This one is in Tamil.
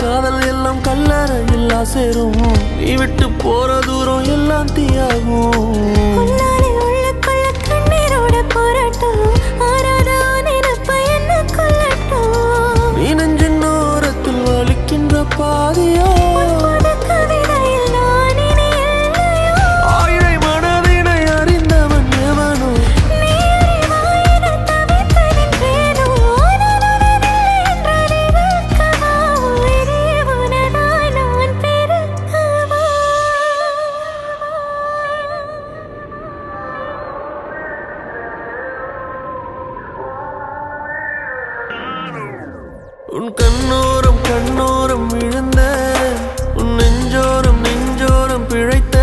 காதல் எல்லாம் கல்லறையில் சேரும். நீ விட்டு போற தூரம் எல்லாம் தீயாகும். நீ நெஞ்சின் ஓரத்தில் வலிக்கின்ற பாதியோ ஆயிரை மனதினை அறிந்தவன் எவனோ உன் கண்ணோரம் கண்ணோரம் விழுந்த உன் நெஞ்சோரம் நெஞ்சோரம் பிழைத்த